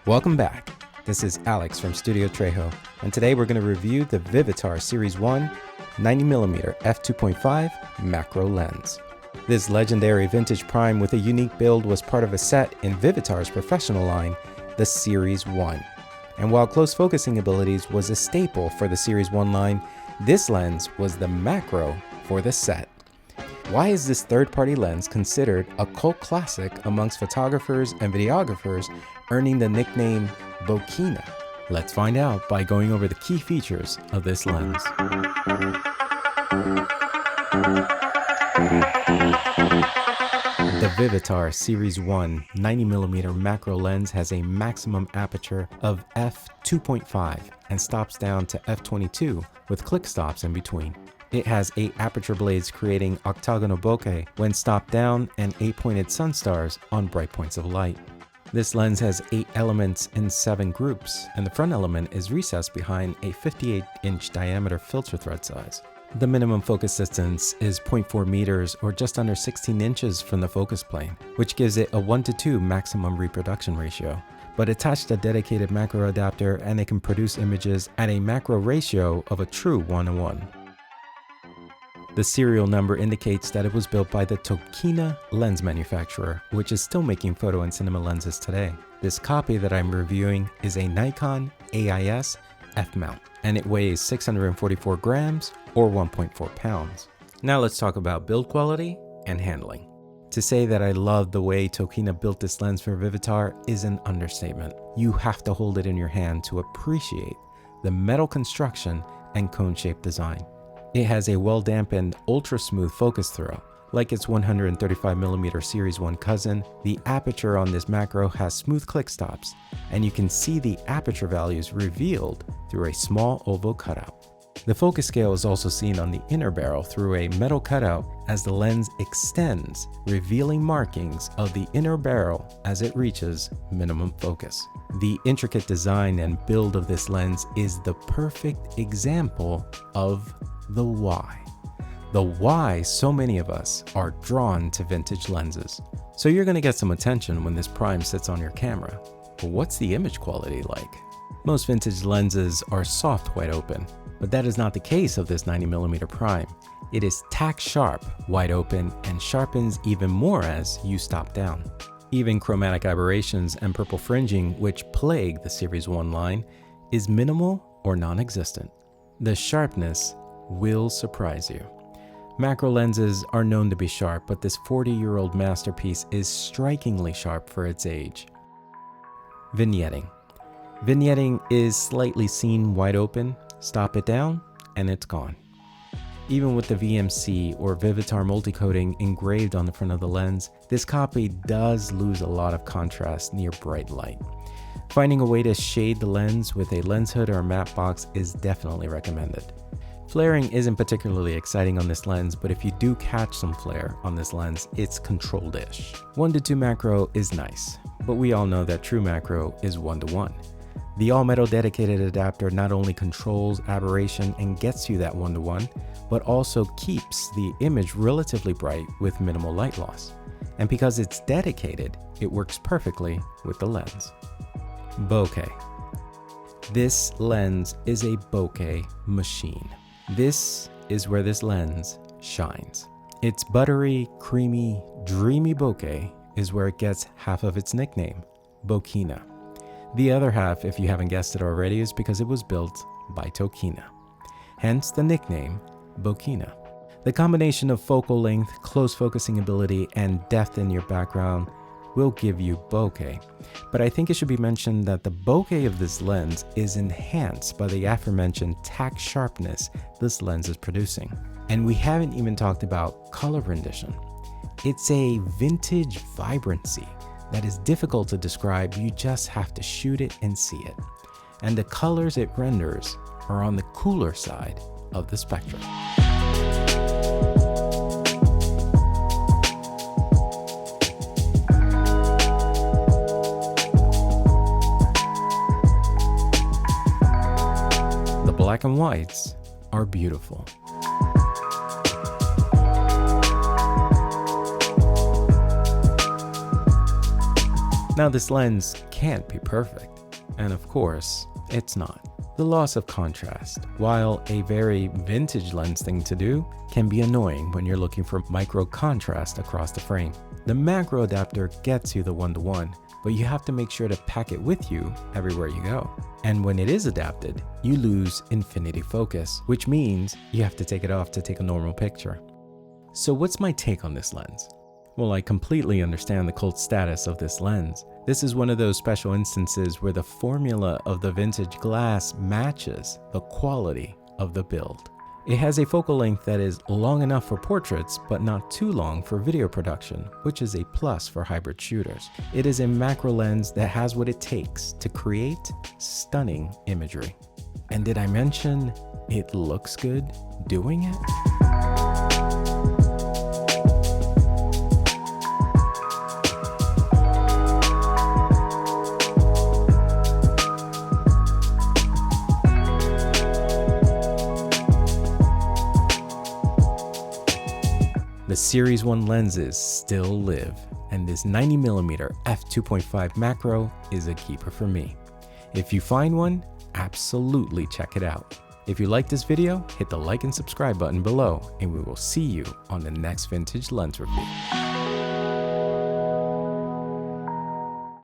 Welcome back. This is Alex from Studio Trejo, and today we're going to review the Vivitar Series 1 90mm f2.5 macro lens. This legendary vintage prime with a unique build was part of a set in Vivitar's professional line, the Series 1. And while close focusing abilities was a staple for the Series 1 line, this lens was the macro for the set. Why is this third-party lens considered a cult classic amongst photographers and videographers, earning the nickname Bokina? Let's find out by going over the key features of this lens. The Vivitar Series 1 90mm macro lens has a maximum aperture of f2.5 and stops down to f22 with click stops in between. It has 8 aperture blades creating octagonal bokeh when stopped down and 8 pointed sun stars on bright points of light. This lens has 8 elements in 7 groups, and the front element is recessed behind a 58-inch diameter filter thread size. The minimum focus distance is 0.4 meters or just under 16 inches from the focus plane, which gives it a 1:2 maximum reproduction ratio. But attached a dedicated macro adapter and it can produce images at a macro ratio of a true 1:1. The serial number indicates that it was built by the Bokina lens manufacturer, which is still making photo and cinema lenses today. This copy that I'm reviewing is a Nikon AIS f-mount, and it weighs 644 grams or 1.4 pounds. Now let's talk about build quality and handling. To say that I love the way Bokina built this lens for Vivitar is an understatement. You have to hold it in your hand to appreciate the metal construction and cone-shaped design. It has a well-dampened, ultra-smooth focus throw. Like its 135mm Series 1 cousin, the aperture on this macro has smooth click stops, and you can see the aperture values revealed through a small oval cutout. The focus scale is also seen on the inner barrel through a metal cutout as the lens extends, revealing markings of the inner barrel as it reaches minimum focus. The intricate design and build of this lens is the perfect example of the why. The why so many of us are drawn to vintage lenses. So you're going to get some attention when this prime sits on your camera. But what's the image quality like? Most vintage lenses are soft wide open, but that is not the case of this 90mm prime. It is tack sharp wide open and sharpens even more as you stop down. Even chromatic aberrations and purple fringing, which plague the Series 1 line, is minimal or non-existent. The sharpness will surprise you. Macro lenses are known to be sharp, but this 40-year-old masterpiece is strikingly sharp for its age. Vignetting. Vignetting is slightly seen wide open, stop it down, and it's gone. Even with the VMC or Vivitar multi-coating engraved on the front of the lens, this copy does lose a lot of contrast near bright light. Finding a way to shade the lens with a lens hood or a matte box is definitely recommended. Flaring isn't particularly exciting on this lens, but if you do catch some flare on this lens, it's controlled-ish. 1:2 macro is nice, but we all know that true macro is 1:1. The all-metal dedicated adapter not only controls aberration and gets you that 1:1, but also keeps the image relatively bright with minimal light loss. And because it's dedicated, it works perfectly with the lens. Bokeh. This lens is a bokeh machine. This is where this lens shines. Its buttery, creamy, dreamy bokeh is where it gets half of its nickname, Bokina. The other half, if you haven't guessed it already, is because it was built by Bokina. Hence the nickname, Bokina. The combination of focal length, close focusing ability, and depth in your background will give you bokeh. But I think it should be mentioned that the bokeh of this lens is enhanced by the aforementioned tack sharpness this lens is producing. And we haven't even talked about color rendition. It's a vintage vibrancy that is difficult to describe. You just have to shoot it and see it. And the colors it renders are on the cooler side of the spectrum. The black and whites are beautiful. Now this lens can't be perfect, and of course, it's not. The loss of contrast, while a very vintage lens thing to do, can be annoying when you're looking for micro contrast across the frame. The macro adapter gets you the 1:1, but you have to make sure to pack it with you everywhere you go. And when it is adapted, you lose infinity focus, which means you have to take it off to take a normal picture. So what's my take on this lens? Well, I completely understand the cult status of this lens. This is one of those special instances where the formula of the vintage glass matches the quality of the build. It has a focal length that is long enough for portraits, but not too long for video production, which is a plus for hybrid shooters. It is a macro lens that has what it takes to create stunning imagery. And did I mention it looks good doing it? The Series 1 lenses still live, and this 90mm f2.5 macro is a keeper for me. If you find one, absolutely check it out. If you like this video, hit the like and subscribe button below, and we will see you on the next vintage lens review.